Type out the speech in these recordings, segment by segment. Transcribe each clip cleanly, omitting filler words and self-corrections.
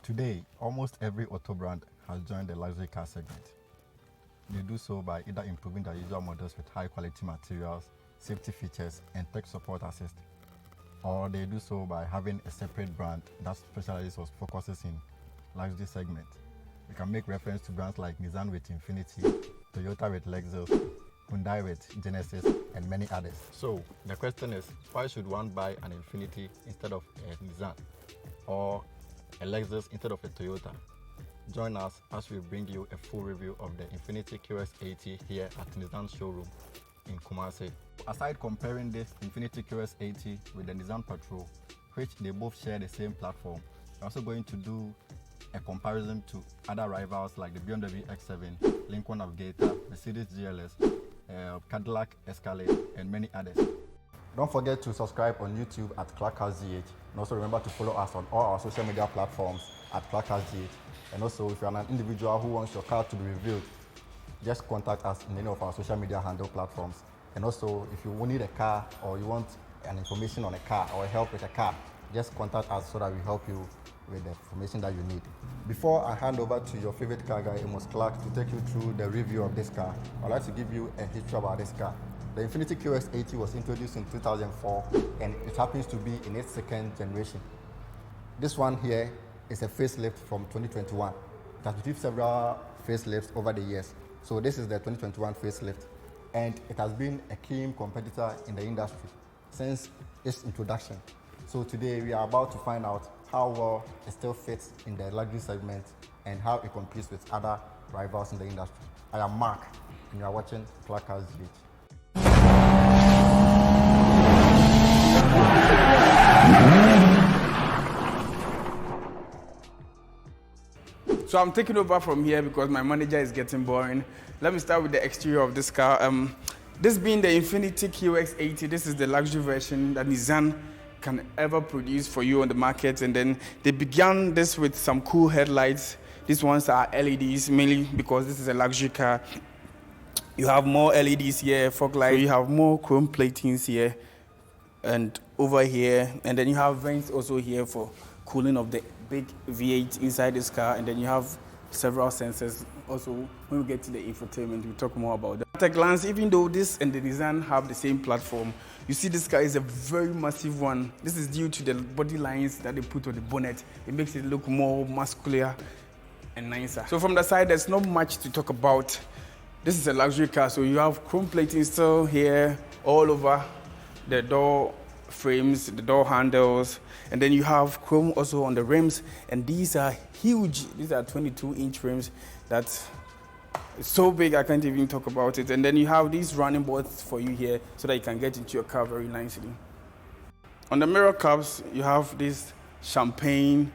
Today, almost every auto brand has joined the luxury car segment. They do so by either improving their usual models with high quality materials, safety features, and tech support assist, or they do so by having a separate brand that specializes or focuses in luxury segment. We can make reference to brands like Nissan with Infiniti, Toyota with Lexus, Hyundai with Genesis, and many others. So the question is, why should one buy an Infiniti instead of a Nissan, or a Lexus instead of a Toyota? Join us as we bring you a full review of the Infiniti QX80 here at Nissan showroom in Kumasi. Aside comparing this Infiniti QX80 with the Nissan Patrol, which they both share the same platform, we're also going to do a comparison to other rivals like the BMW X7, Lincoln Navigator, Mercedes GLS, Cadillac Escalade, and many others. Don't forget to subscribe on YouTube at ClarkHouse GH, and also remember to follow us on all our social media platforms at ClarkHouse GH. And also, if you're an individual who wants your car to be reviewed, just contact us in any of our social media handle platforms. And also, if you need a car or you want an information on a car or help with a car, just contact us so that we help you with the information that you need. Before I hand over to your favorite car guy, Amos Clark, to take you through the review of this car, I'd like to give you a history about this car. The Infiniti QX80 was introduced in 2004 and it happens to be in its second generation. This one here is a facelift from 2021. It has received several facelifts over the years. So this is the 2021 facelift, and it has been a keen competitor in the industry since its introduction. So today we are about to find out how well it still fits in the luxury segment and how it competes with other rivals in the industry. I am Mark, and you are watching ClarkHouse GH. So I'm taking over from here because my manager is getting boring. Let me start with the exterior of this car. This being the Infiniti QX80, this is the luxury version that Nissan can ever produce for you on the market. And then they began this with some cool headlights. These ones are LEDs, mainly because this is a luxury car. You have more LEDs here, fog lights. So you have more chrome platings here and over here. And then you have vents also here for cooling of the big V8 inside this car, and then you have several sensors. Also, when we get to the infotainment, we'll talk more about that. At a glance, even though this and the Nissan have the same platform, you see this car is a very massive one. This is due to the body lines that they put on the bonnet. It makes it look more muscular and nicer. So from the side, there's not much to talk about. This is a luxury car, so you have chrome plating still here all over the door frames, the door handles, and then you have chrome also on the rims, and these are huge. These are 22-inch rims. That's so big I can't even talk about it. And then you have these running boards for you here so that you can get into your car very nicely. On the mirror caps, you have this champagne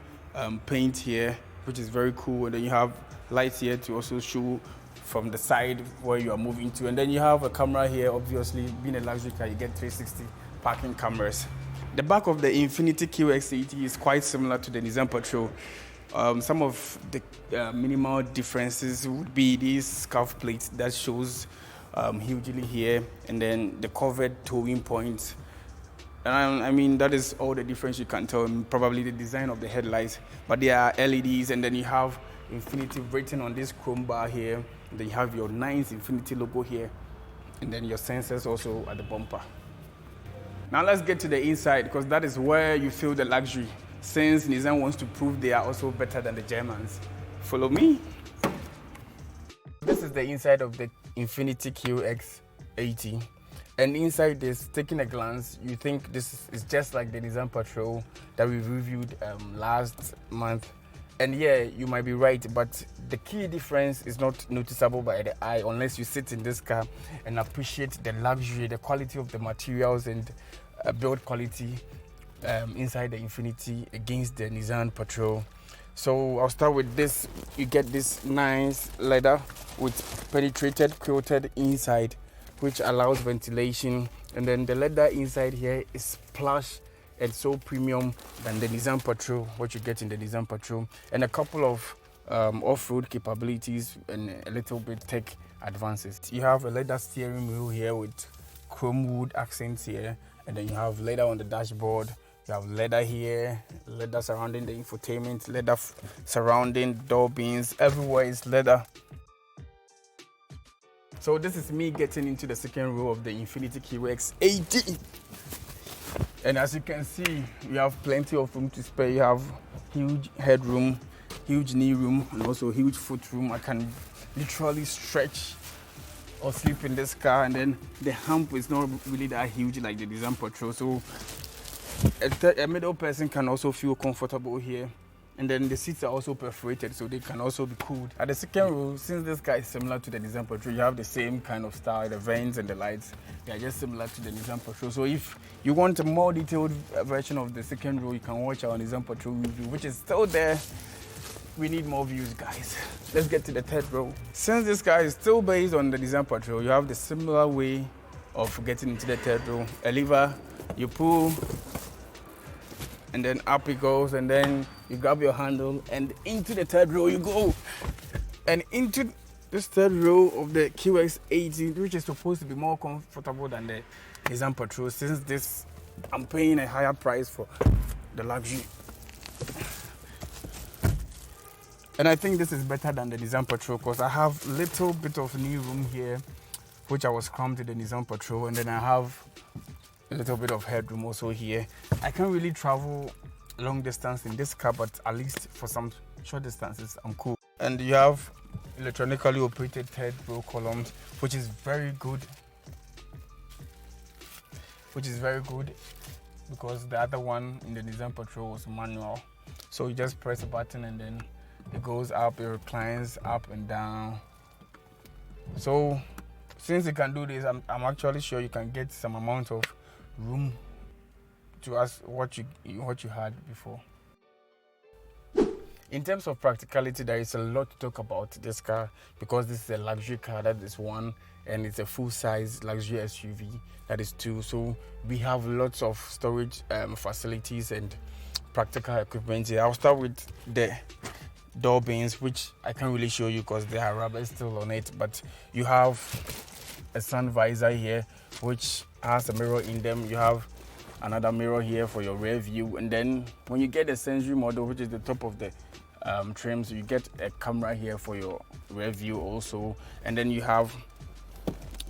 paint here, which is very cool, and then you have lights here to also show from the side where you are moving to, and then you have a camera here. Obviously, being a luxury car, you get 360 parking cameras. The back of the Infiniti QX80 is quite similar to the Nissan Patrol. Some of the minimal differences would be these scuff plates that shows hugely here, and then the covered towing points. And I mean, that is all the difference you can tell, probably the design of the headlights, but they are LEDs, and then you have Infiniti written on this chrome bar here, and then you have your nice Infiniti logo here, and then your sensors also at the bumper. Now let's get to the inside, because that is where you feel the luxury, since Nissan wants to prove they are also better than the Germans. Follow me. This is the inside of the Infiniti QX80. And inside this, taking a glance, you think this is just like the Nissan Patrol that we reviewed last month. And yeah, you might be right, but the key difference is not noticeable by the eye unless you sit in this car and appreciate the luxury, the quality of the materials and build quality inside the Infiniti against the Nissan Patrol. So I'll start with this. You get this nice leather with penetrated quilted inside, which allows ventilation, and then the leather inside here is plush and so premium than the Nissan Patrol, what you get in the Nissan Patrol, and a couple of off-road capabilities and a little bit tech advances. You have a leather steering wheel here with chrome wood accents here, and then you have leather on the dashboard You have leather here, leather surrounding the infotainment, leather surrounding door beams. Everywhere is leather. So this is me getting into the second row of the Infiniti QX80. And as you can see, you have plenty of room to spare. You have huge headroom, huge knee room, and also huge foot room. I can literally stretch or sleep in this car, and then the hump is not really that huge like the Nissan Patrol. So a middle person can also feel comfortable here. And then the seats are also perforated, so they can also be cooled. At the second row, since this car is similar to the Nissan Patrol, you have the same kind of style, the vents and the lights. They are just similar to the Nissan Patrol. So if you want a more detailed version of the second row, you can watch our Nissan Patrol review, which is still there. We need more views, guys. Let's get to the third row. Since this car is still based on the Nissan Patrol, you have the similar way of getting into the third row. A lever, you pull, and then up it goes, and then you grab your handle, and into the third row you go. And into this third row of the QX80, which is supposed to be more comfortable than the Nissan Patrol, since this, I'm paying a higher price for the luxury. And I think this is better than the Nissan Patrol because I have little bit of knee room here, which I was cramped in the Nissan Patrol, and then I have a little bit of headroom also here. I can't really travel long distance in this car, but at least for some short distances, I'm cool. And you have electronically operated third row columns, which is very good. Because the other one in the Nissan Patrol was manual. So you just press a button and then it goes up, it reclines up and down. So since you can do this, I'm actually sure you can get some amount of room to ask what you had before. In terms of practicality, there is a lot to talk about this car because this is a luxury car, that is one, and it's a full-size luxury SUV, that is two. So we have lots of storage facilities and practical equipment here. I'll start with the door beams, which I can't really show you because there are rubber still on it, but you have a sun visor here which has a mirror in them. You have another mirror here for your rear view, and then when you get the Sensory model, which is the top of the trim, so you get a camera here for your rear view also. And then you have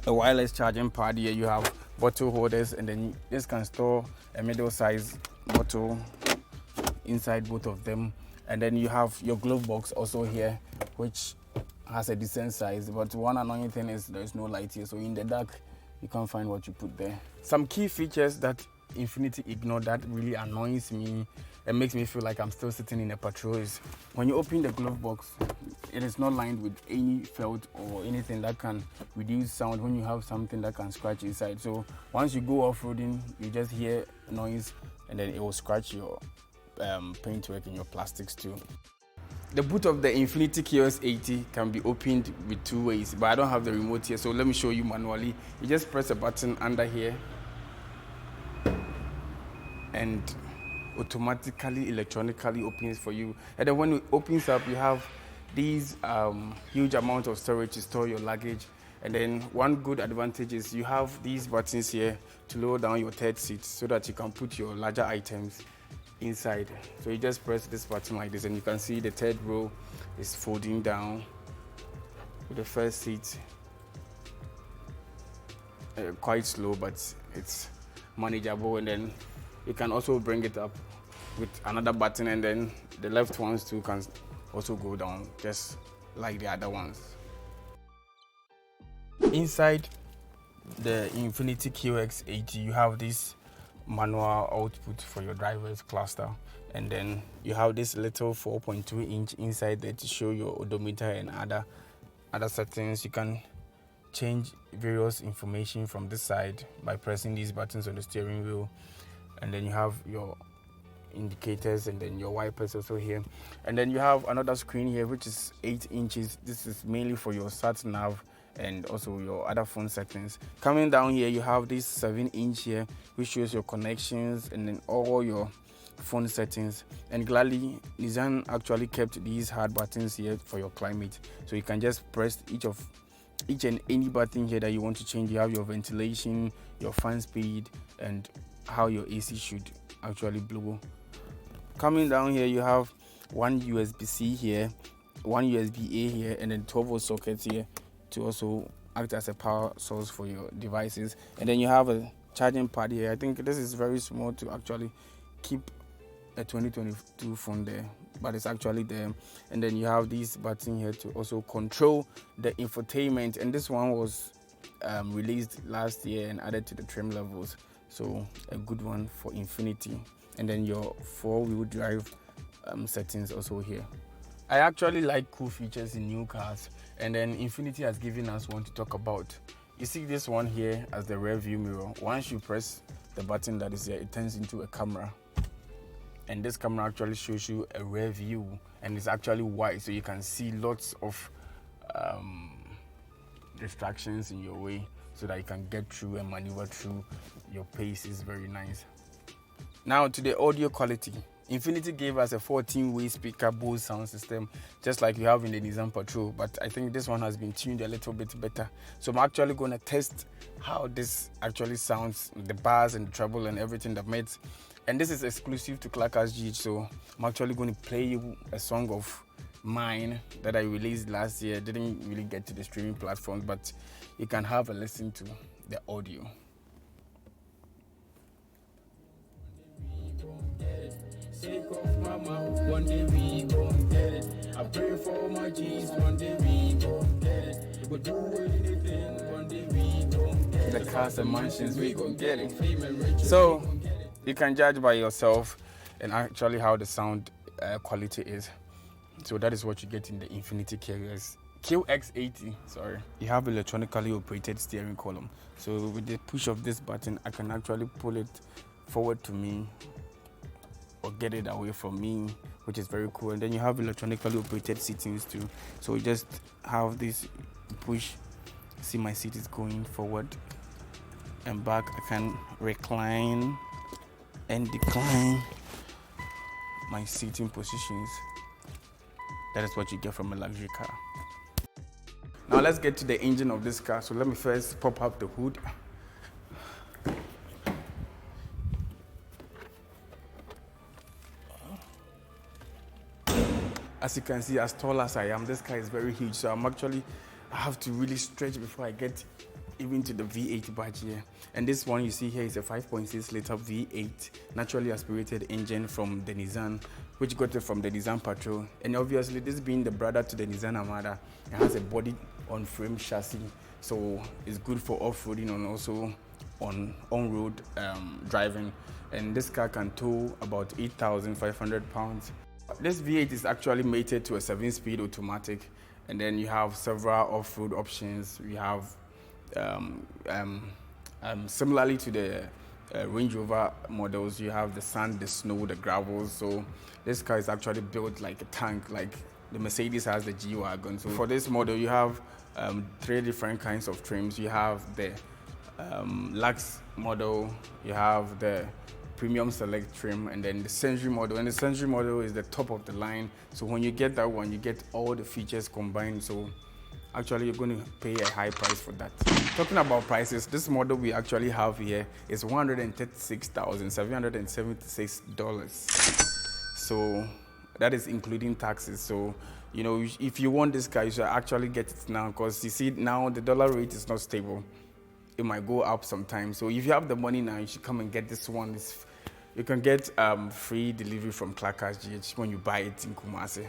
a wireless charging pad here. You have bottle holders, and then this can store a middle-sized bottle inside both of them. And then you have your glove box also here, which has a decent size, but one annoying thing is there's no light here, so in the dark you can't find what you put there. Some key features that Infiniti ignore that really annoys me and makes me feel like I'm still sitting in a Patrol is when you open the glove box, it is not lined with any felt or anything that can reduce sound when you have something that can scratch inside. So once you go off-roading, you just hear noise and then it will scratch your paintwork and your plastics too. The boot of the Infiniti QX80 can be opened with two ways, but I don't have the remote here, so let me show you manually. You just press a button under here and automatically electronically opens for you. And then when it opens up, you have these huge amount of storage to store your luggage. And then one good advantage is you have these buttons here to lower down your third seat so that you can put your larger items inside. So you just press this button like this and you can see the third row is folding down with the first seat. Quite slow, but it's manageable. And then you can also bring it up with another button, and then the left ones too can also go down just like the other ones. Inside the Infiniti QX80, you have this manual output for your driver's cluster, and then you have this little 4.2-inch inside there to show your odometer and other settings. You can change various information from this side by pressing these buttons on the steering wheel, and then you have your indicators and then your wipers also here. And then you have another screen here which is 8 inches. This is mainly for your sat nav and also your other phone settings. Coming down here, you have this 7-inch here which shows your connections and then all your phone settings. And gladly, Nissan actually kept these hard buttons here for your climate, so you can just press each and any button here that you want to change. You have your ventilation, your fan speed, and how your AC should actually blew. Coming down here, you have one USB-C here, one USB-A here, and then 12-volt sockets here to also act as a power source for your devices. And then you have a charging pad here. I think this is very small to actually keep a 2022 phone there, but it's actually there. And then you have this button here to also control the infotainment, and this one was released last year and added to the trim levels, so a good one for Infiniti. And then your 4-wheel drive settings also here. I actually like cool features in new cars, and then Infiniti has given us one to talk about. You see this one here as the rear view mirror. Once you press the button that is here, it turns into a camera, and this camera actually shows you a rear view, and it's actually wide, so you can see lots of distractions in your way, so that you can get through and maneuver through. Your pace is very nice. Now to the audio quality. Infiniti gave us a 14-way speaker Bose sound system, just like you have in the Nissan Patrol, but I think this one has been tuned a little bit better. So I'm actually going to test how this actually sounds, the bass and the treble and everything that makes. And this is exclusive to Clackers GH, so I'm actually going to play you a song of mine that I released last year. Didn't really get to the streaming platforms, but you can have a listen to the audio. Take off my mouth, one day we gon' get it. I pray for my G's, one day we gon' get it. We could do anything, one day we gon' get it. The cars and mansions, we gon' get it. So you can judge by yourself and actually how the sound quality is. So that is what you get in the Infiniti QX80. Sorry. You have electronically operated steering column. So with the push of this button, I can actually pull it forward to me or get it away from me, which is very cool. And then you have electronically operated seatings too. So you just have this push. See, my seat is going forward and back. I can recline and decline my seating positions. That is what you get from a luxury car. Now let's get to the engine of this car. So let me first pop up the hood. As you can see, as tall as I am, this car is very huge. So I have to really stretch before I get even to the V8 badge here. And this one you see here is a 5.6 liter V8 naturally aspirated engine from the Nissan, which got it from the Nissan Patrol. And obviously this being the brother to the Nissan Armada, it has a body on frame chassis, so it's good for off-roading and also on-road driving. And this car can tow about 8,500 pounds. This V8 is actually mated to a 7-speed automatic, and then you have several off-road options. We have similarly to the Range Rover models, you have the sand, the snow, the gravel. So this car is actually built like a tank, like the Mercedes has the G-Wagon. So for this model, you have 3 different kinds of trims. You have the Lux model, you have the Premium Select trim, and then the Century model. And the Century model is the top of the line. So when you get that one, you get all the features combined. So actually you're going to pay a high price for that. Talking about prices, this model we actually have here is $136,776. So that is including taxes. So, you know, if you want this car, you should actually get it now, because you see now the dollar rate is not stable. It might go up sometime. So if you have the money now, you should come and get this one. You can get free delivery from Clackers GH when you buy it in Kumasi.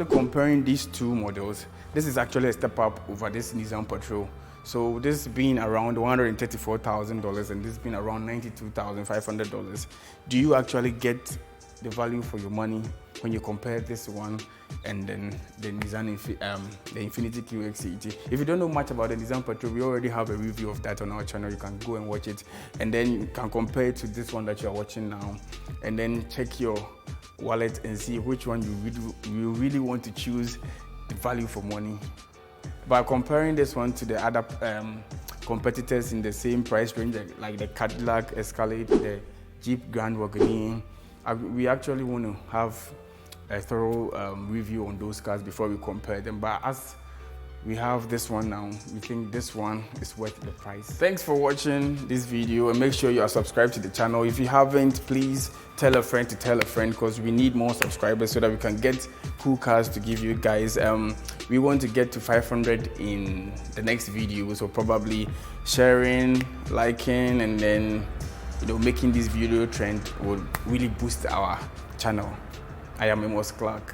Comparing these two models, this is actually a step up over this Nissan Patrol. So this being around $134,000 and this being around $92,500. Do you actually get the value for your money when you compare this one and then the Nissan, the Infiniti QX80? If you don't know much about the Nissan Patrol, we already have a review of that on our channel. You can go and watch it, and then you can compare it to this one that you are watching now, and then check your wallet and see which one you really want to choose the value for money. By comparing this one to the other competitors in the same price range, like the Cadillac Escalade, the Jeep Grand Wagoneer, we actually want to have a thorough review on those cars before we compare them. But as we have this one now. We think this one is worth the price. Thanks for watching this video, and make sure you are subscribed to the channel. If you haven't, please tell a friend to tell a friend, because we need more subscribers so that we can get cool cars to give you guys. We want to get to 500 in the next video, so probably sharing, liking, and then making this video trend will really boost our channel. I am Amos Clark.